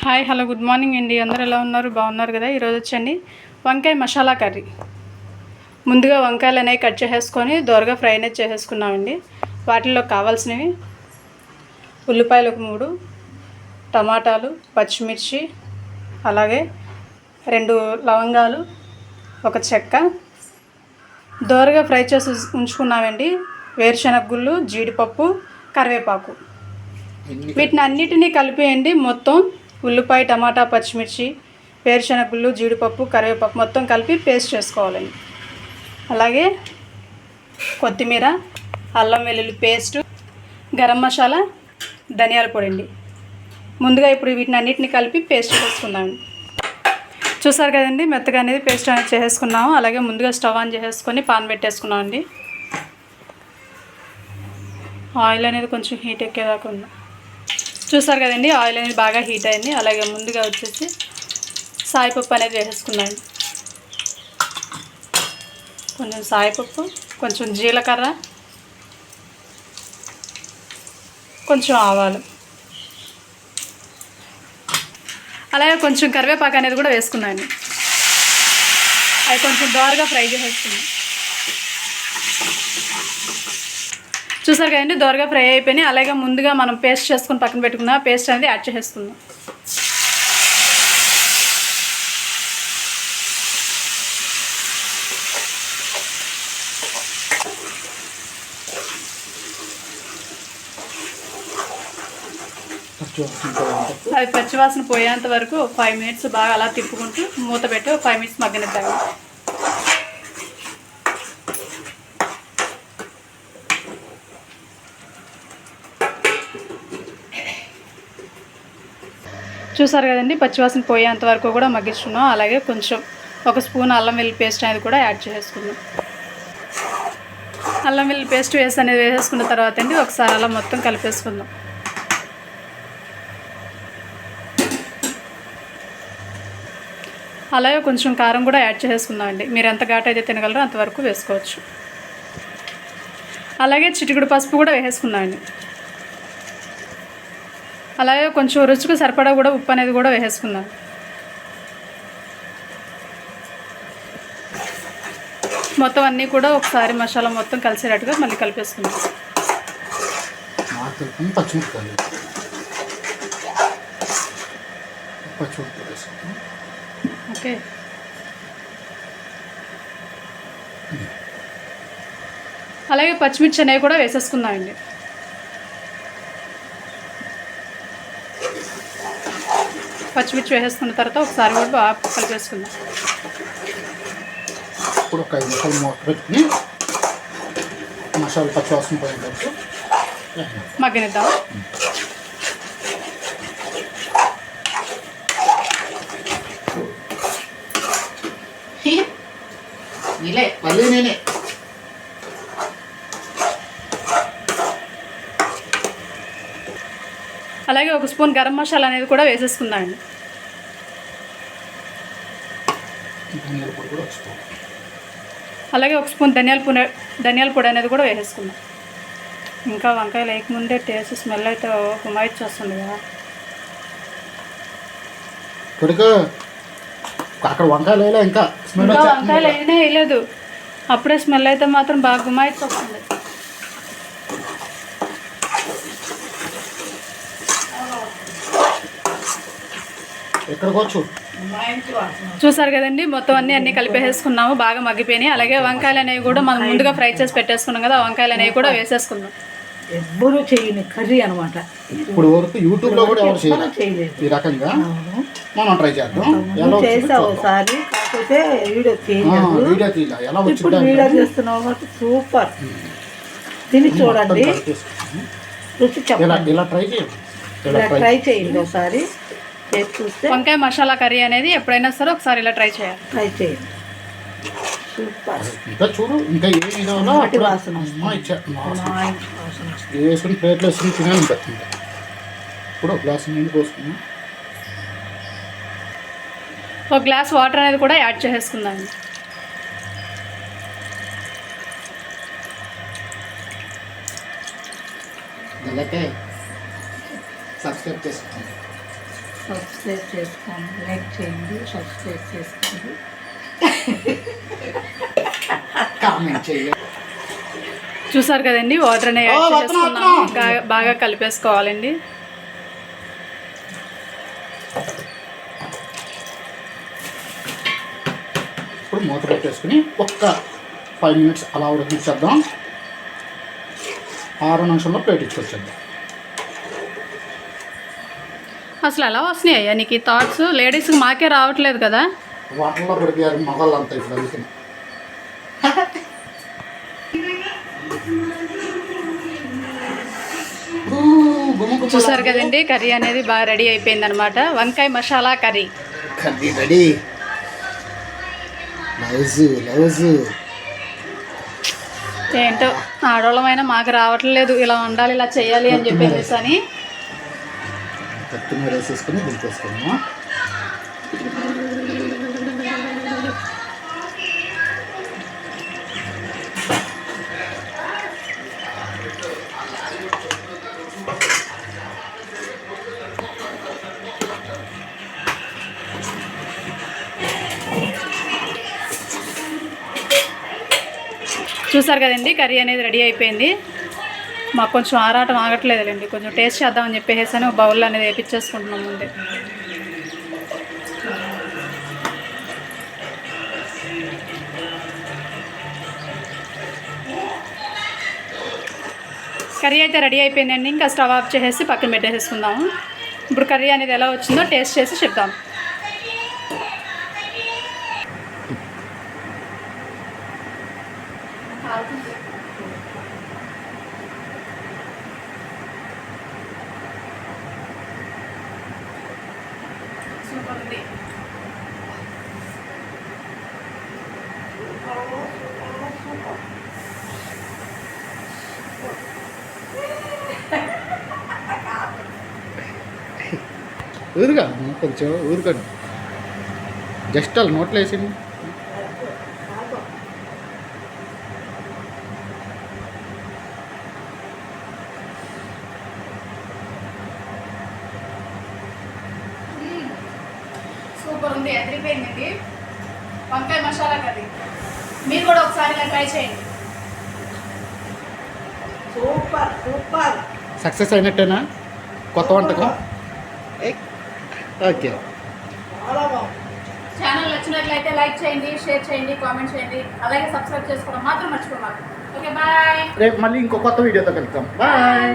Hi hello good morning అండి. అందరూ ఎలా ఉన్నారు? బాగున్నారు కదా? ఈరోజు వచ్చండి వంకాయ మసాలా కర్రీ. ముందుగా వంకాయలు అనేవి కట్ చేసేసుకొని దోరగా ఫ్రై అనేది చేసేసుకున్నామండి. వాటిల్లో కావాల్సినవి ఉల్లిపాయలు ఒక 3, టమాటాలు, పచ్చిమిర్చి, అలాగే 2 లవంగాలు, ఒక చెక్క, దోరగా ఫ్రై చేసి ఉంచుకున్నామండి వేరుశనగ గుళ్ళు, జీడిపప్పు, కరివేపాకు. వీటిని అన్నిటినీ కలిపేయండి. మొత్తం ఉల్లిపాయ, టమాటా, పచ్చిమిర్చి, వేరుశనగ గుళ్ళు, జీడిపప్పు, కరివేపాకు మొత్తం కలిపి పేస్ట్ చేసుకోవాలండి. అలాగే కొత్తిమీర, అల్లం వెల్లుల్లి పేస్టు, గరం మసాలా, ధనియాల పొడి అండి. ముందుగా ఇప్పుడు వీటిని అన్నిటిని కలిపి పేస్ట్ చేసుకుందామండి. చూసారు కదండి, మెత్తగా అనేది పేస్ట్ అనేది చేసేసుకున్నాము. అలాగే ముందుగా స్టవ్ ఆన్ చేసేసుకొని పాన్ పెట్టేసుకున్నామండి. ఆయిల్ అనేది కొంచెం హీట్ ఎక్కేదాకా ఉంది. చూసారు కదండి, ఆయిల్ అనేది బాగా హీట్ అయింది. అలాగే ముందుగా వచ్చేసి సాయిపప్పు అనేది వేసేసుకున్నాండి. కొంచెం సాయిపప్పు, కొంచెం జీలకర్ర, కొంచెం ఆవాలు, అలాగే కొంచెం కరివేపాకు అనేది కూడా వేసుకున్నాండి. అవి కొంచెం దోరగా ఫ్రై చేసేసుకున్నాం. చూసారు కదండి, దోరగా ఫ్రై అయిపోయినాయి. అలాగే ముందుగా మనం పేస్ట్ చేసుకుని పక్కన పెట్టుకున్న పేస్ట్ అనేది యాడ్ చేసేసుకుందాం. అది పచ్చివాసన పోయేంత వరకు 5 మినిట్స్ బాగా అలా తిప్పుకుంటూ మూత పెట్టి 5 మినిట్స్ మగ్గనిద్దాం. చూసారు కదండి, పచ్చివాసన పోయేంత వరకు కూడా మగ్గించుకున్నాం. అలాగే కొంచెం 1 స్పూన్ అల్లం వెల్లుల్లి పేస్ట్ అనేది కూడా యాడ్ చేసుకుందాం. అల్లం వెల్లుల్లి పేస్ట్ వేసేసుకున్న తర్వాత అండి ఒకసారి అలా మొత్తం కలిపేసుకుందాం. అలాగే కొంచెం కారం కూడా యాడ్ చేసుకుందాం అండి. మీరు ఎంత ఘాటు అయితే తినగలరో అంతవరకు వేసుకోవచ్చు. అలాగే చిటికెడు పసుపు కూడా వేసేసుకుందామండి. అలాగే కొంచెం రుచికి సరిపడా కూడా ఉప్పు అనేది కూడా వేసేసుకుందాం. మొత్తం అన్నీ కూడా ఒకసారి మసాలా మొత్తం కలిసేటట్టుగా మళ్ళీ కలిపేసుకుందాం. ఓకే, అలాగే పచ్చిమిర్చి అనేవి కూడా వేసేసుకుందామండి. పచ్చిమిర్చి వేసేసుకున్న తర్వాత ఒకసారి కూడా బాగా కలిపేసుకుందాం. ఇప్పుడు 5 నిమిషాలు మూత పెట్టుకుని మసాలా పచ్చివాసన పోయేటట్టు మగ్గనిద్దాం. మళ్ళీ నేనే అలాగే 1 స్పూన్ గరం మసాలా అనేది కూడా వేసేసుకుందామండి. అలాగే 1 స్పూన్ ధనియాల పొడి అనేది కూడా వేసేసుకుందాం. ఇంకా వంకాయలు వేయకముందే టేస్ట్ స్మెల్ అయితే గుమాయిచ్చి వస్తుంది కదా. అక్కడ వంకాయలు వేయలే, ఇంకా వంకాయలు వేయలేదు. అప్పుడే స్మెల్ అయితే మాత్రం బాగా గుమాయిచ్చి వస్తుంది. చూసారు కదండి, మొత్తం అన్నీ కలిపేసుకున్నాము. బాగా మగ్గిపోయినాయి. అలాగే వంకాయలు అనేవి కూడా మనం ముందుగా ఫ్రై చేసి పెట్టేసుకున్నాం కదా, వంకాయలు అనేవి కూడా వేసేసుకుందాం. ఎవ్వరూ చేయని కర్రీ అనమాట. ఇప్పుడు వరకు యూట్యూబ్లో కూడా ఎవరు చేయలేదు ఈ రకంగా. మనం ట్రై చేద్దాం. చేసావు ఒకసారి, కాకపోతే వీడియో తీయలేదు. ఇప్పుడు వీడియో చేస్తున్నావు కాబట్టి సూపర్. తిని చూడండి, రుచి చెప్పండి. ఇలా ట్రై చేయండి ఒకసారి. చూస్తే వంకాయ మసాలా కర్రీ అనేది ఎప్పుడైనా సరే ఒకసారి ఇలా ట్రై చేయండి. సూపర్. ఇంకా చూడు, ఇంకా ఏ వాసన వేసుకుని ప్లేట్లో వేసుకుని తినాలి. ఇప్పుడు 1 గ్లాస్ నీళ్ళు పోసుకున్నాం. 1 గ్లాస్ వాటర్ అనేది కూడా యాడ్ చేసేసుకుందాం. అలాగే సబ్స్క్రైబ్ చేసుకోండి. సబ్స్క్రైబ్ చేసుకోండి, లైక్ చేయండి, సబ్స్క్రైబ్ చేసుకోండి. కామెంట్ చేయండి. చూసారు కదండి, వాటర్ అనేది యాడ్ వస్తున్నా, చేసుకున్నాము. వస్తున్నా. బాగా కలిపేసుకోవాలండి. ఇప్పుడు మూత పెట్టేసుకుని ఒక్క 5 minutes అలా ఉడికించేద్దాం. 6 నిమిషంలో ప్లేట్ ఇచ్చుకొచ్చేద్దాం. అసలు ఎలా వస్తున్నాయి అయ్యా నీకు ఈ థాట్స్? లేడీస్కి మాకే రావట్లేదు కదా. వాటర్లో పడిపోయారు మగవాళ్ళంతా ఇప్పుడు అందుకని. చూసారు కదండి, కర్రీ అనేది బాగా రెడీ అయిపోయింది అనమాట. వంకాయ మసాలా కర్రీ కర్రీ రెడీ. లౌజు ఏంటో ఆడవాళ్ళమైనా మాకు రావట్లేదు, ఇలా ఉండాలి, ఇలా చేయాలి అని చెప్పేసి అని. కొత్తిమీర వేసేసుకుని దింపేసుకున్నాం. చూసారు కదండి, కర్రీ అనేది రెడీ అయిపోయింది. మాకు కొంచెం ఆరాటం ఆగట్లేదులేండి, కొంచెం టేస్ట్ చేద్దామని చెప్పేసి అని ఒక బౌల్ అనేది వేపించేసుకుంటున్నాం ముందే. కర్రీ అయితే రెడీ అయిపోయిందండి. ఇంకా స్టవ్ ఆఫ్ చేసేసి పక్కన పెట్టేసుకుందాము. ఇప్పుడు కర్రీ అనేది ఎలా వచ్చిందో టేస్ట్ చేసి చెప్దాం. సూపర్ ఉంది. ఊరుగా కొంచెం ఊరుకోండి. జస్ట్ అలా నోట్లో వేసింది. సూపర్ ఉంది, అదిరిపోయింది వంకాయ మసాలా కర్రీ. మీరు కూడా ఒకసారి ఇలా ట్రై చేయండి. Super super. సక్సెస్ అయినట్టేనా కొత్త వంటకం? ఓకే. చాలా బాగుంది. ఛానల్ నచ్చినట్లయితే లైక్ చేయండి, షేర్ చేయండి, కామెంట్ చేయండి, అలాగే సబ్స్క్రైబ్ చేసుకోవడం మాత్రం మర్చిపోమాకండి. Okay, bye. రేపు మళ్ళీ ఇంకో కొత్త వీడియోతో కలుద్దాం. బాయ్.